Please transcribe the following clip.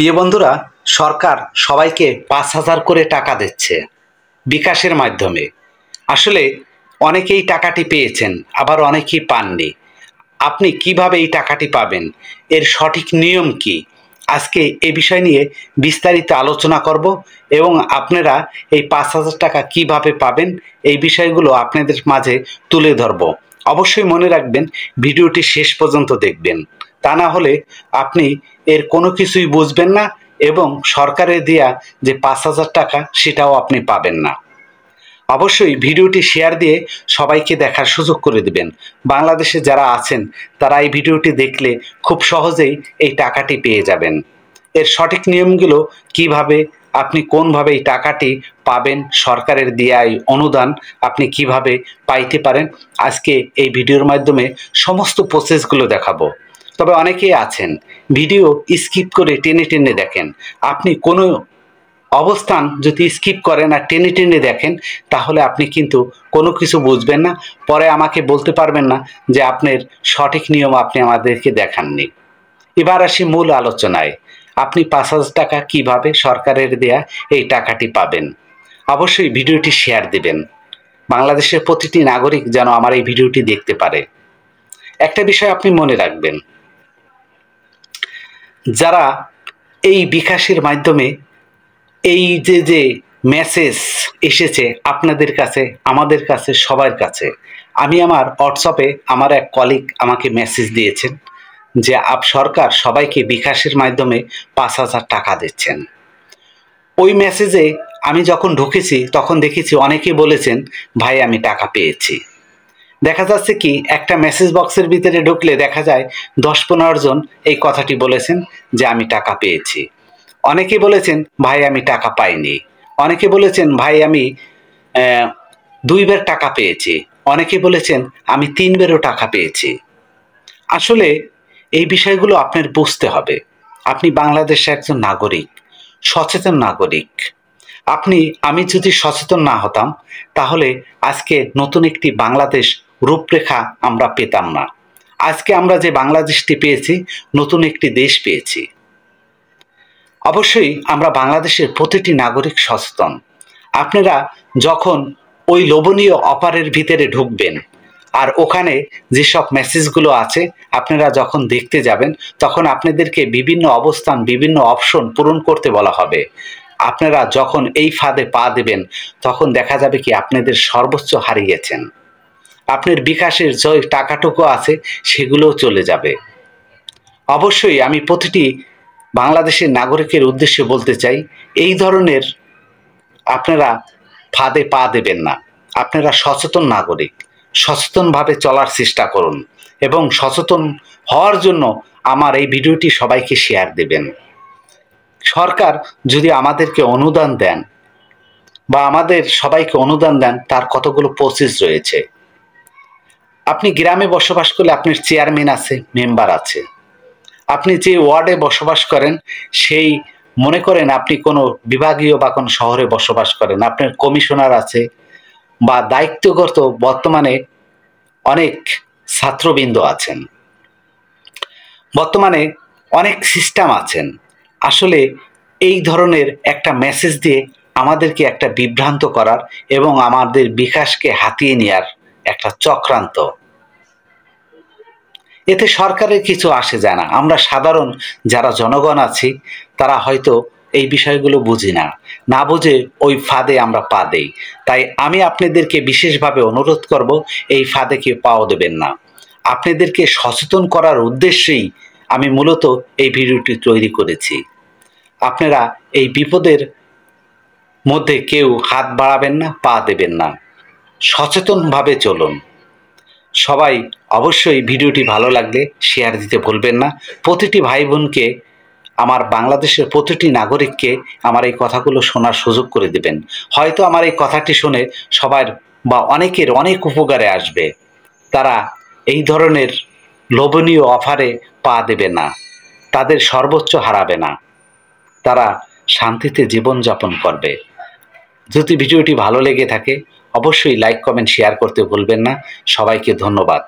প্রিয় বন্ধুরা, সরকার সবাইকে ৫,০০০ করে টাকা দিচ্ছে বিকাশের মাধ্যমে। আসলে অনেকেই টাকাটি পেয়েছেন, আবার অনেকেই পাননি। আপনি কিভাবে এই টাকাটি পাবেন, এর সঠিক নিয়ম কি, আজকে এ বিষয় নিয়ে বিস্তারিত আলোচনা করব এবং আপনারা এই ৫,০০০ টাকা কিভাবে পাবেন এই বিষয়গুলো আপনাদের মাঝে তুলে ধরব। অবশ্যই মনে রাখবেন, ভিডিওটি শেষ পর্যন্ত দেখবেন, তা না হলে আপনি এর কোনো কিছুই বুঝবেন না এবং সরকারের দেয়া যে ৫,০০০ টাকা সেটাও আপনি পাবেন না। অবশ্যই ভিডিওটি শেয়ার দিয়ে সবাইকে দেখার সুযোগ করে দিবেন। বাংলাদেশে যারা আছেন তারা এই ভিডিওটি দেখলে খুব সহজেই এই টাকাটি পেয়ে যাবেন। এর সঠিক নিয়মগুলো কিভাবে, আপনি কোনভাবে এই টাকাটি পাবেন, সরকারের দেয়া এই অনুদান আপনি কিভাবে পাইতে পারেন, আজকে এই ভিডিওর মাধ্যমে সমস্ত প্রসেসগুলো দেখাবো। তবে অনেকেই আছেন ভিডিও স্কিপ করে টেনে টেনে দেখেন। আপনি কোনো অবস্থান যদি স্কিপ করেন আর টেনে টেনে দেখেন, তাহলে আপনি কিন্তু কোনো কিছু বুঝবেন না, পরে আমাকে বলতে পারবেন না যে আপনার সঠিক নিয়ম আপনি আমাদেরকে দেখাননি। এবার আসি মূল আলোচনায়। আপনি ৫,০০০ টাকা কিভাবে সরকারের দেয়া এই টাকাটি পাবেন। অবশ্যই ভিডিওটি শেয়ার দিবেন, বাংলাদেশের প্রতিটি নাগরিক যেন আমার এই ভিডিওটি দেখতে পারে। একটা বিষয় আপনি মনে রাখবেন, যারা এই বিকাশের মাধ্যমে এই যে মেসেজ এসেছে আপনাদের কাছে, আমাদের কাছে, সবার কাছে, আমি আমার হোয়াটসঅ্যাপে আমার এক কলিগ আমাকে মেসেজ দিয়েছেন যে সরকার সবাইকে বিকাশের মাধ্যমে ৫,০০০ টাকা দিচ্ছেন। ওই মেসেজে আমি যখন ঢুকেছি তখন দেখেছি অনেকে বলেছেন ভাই আমি টাকা পেয়েছি। দেখা যাচ্ছে কি, একটা মেসেজ বক্সের ভিতরে ঢুকলে দেখা যায় ১০-১৫ জন এই কথাটি বলেছেন যে আমি টাকা পেয়েছি। অনেকে বলেছেন ভাই আমি টাকা পাইনি, অনেকে বলেছেন ভাই আমি ২ বার টাকা পেয়েছি, অনেকে বলেছেন আমি ৩ বারও টাকা পেয়েছি। আসলে এই বিষয়গুলো আপনার বুঝতে হবে। আপনি বাংলাদেশের একজন নাগরিক, সচেতন নাগরিক। আমি যদি সচেতন না হতাম তাহলে আজকে নতুন একটি বাংলাদেশ রূপরেখা আমরা পেতাম না। আজকে আমরা যে বাংলাদেশটি পেয়েছি, নতুন একটি দেশ পেয়েছি। অবশ্যই আমরা বাংলাদেশের প্রতিটি নাগরিক সচেতন। আপনারা যখন ওই লোভনীয় অফারের ভিতরে ঢুকবেন আর ওখানে যেসব মেসেজগুলো আছে আপনারা যখন দেখতে যাবেন, তখন আপনাদেরকে বিভিন্ন অবস্থান, বিভিন্ন অপশন পূরণ করতে বলা হবে। আপনারা যখন এই ফাঁদে পা দেবেন তখন দেখা যাবে কি আপনাদের সর্বোচ্চ হারিয়েছেন। আপনার বিকাশের যে টাকাটুকু আছে সেগুলোও চলে যাবে। অবশ্যই আমি প্রতিটি বাংলাদেশের নাগরিকের উদ্দেশ্যে বলতে চাই, এই ধরনের আপনারা ফাঁদে পা দেবেন না। আপনারা সচেতন নাগরিক, সচেতনভাবে চলার চেষ্টা করুন এবং সচেতন হওয়ার জন্য আমার এই ভিডিওটি সবাইকে শেয়ার দেবেন। সরকার যদি আমাদেরকে অনুদান দেন বা আমাদের সবাইকে অনুদান দেন, তার কতগুলো প্রসেস রয়েছে। আপনি গ্রামে বসবাস করলে আপনার চেয়ারম্যান আছে, মেম্বার আছে। আপনি যে ওয়ার্ডে বসবাস করেন, সেই মনে করেন আপনি কোনো বিভাগীয় বা কোনো শহরে বসবাস করেন, আপনার কমিশনার আছে বা দায়িত্বগত বর্তমানে অনেক ছাত্রবৃন্দ আছেন, বর্তমানে অনেক সিস্টেম আছেন। আসলে এই ধরনের একটা মেসেজ দিয়ে আমাদেরকে একটা বিভ্রান্ত করার এবং আমাদের বিকাশকে হাতিয়ে নেওয়ার একটা চক্রান্ত। এতে সরকারের কিছু আসে যায় না। আমরা সাধারণ যারা জনগণ আছি তারা হয়তো এই বিষয়গুলো বুঝি না, না বুঝে ওই ফাঁদে আমরা পা দেই। তাই আমি আপনাদেরকে বিশেষভাবে অনুরোধ করব, এই ফাঁদে কেউ পাও দেবেন না। আপনাদেরকে সচেতন করার উদ্দেশ্যেই আমি মূলত এই ভিডিওটি তৈরি করেছি। আপনারা এই বিপদের মধ্যে কেউ হাত বাড়াবেন না, পা দেবেন না, সচেতনভাবে চলুন। সবাই অবশ্যই ভিডিওটি ভালো লাগলে শেয়ার দিতে ভুলবেন না। প্রতিটি ভাই বোনকে, আমার বাংলাদেশের প্রতিটি নাগরিককে আমার এই কথাগুলো শোনার সুযোগ করে দিবেন। হয়তো আমার এই কথাটি শুনে সবার বা অনেকের অনেক উপকারে আসবে। তারা এই ধরনের লোভনীয় অফারে পা দেবে না, তাদের সর্বোচ্চ হারাবে না, তারা শান্তিতে জীবনযাপন করবে। যদি ভিডিওটি ভালো লেগে থাকে অবশ্যই লাইক, কমেন্ট, শেয়ার করতে ভুলবেন না। সবাইকে ধন্যবাদ।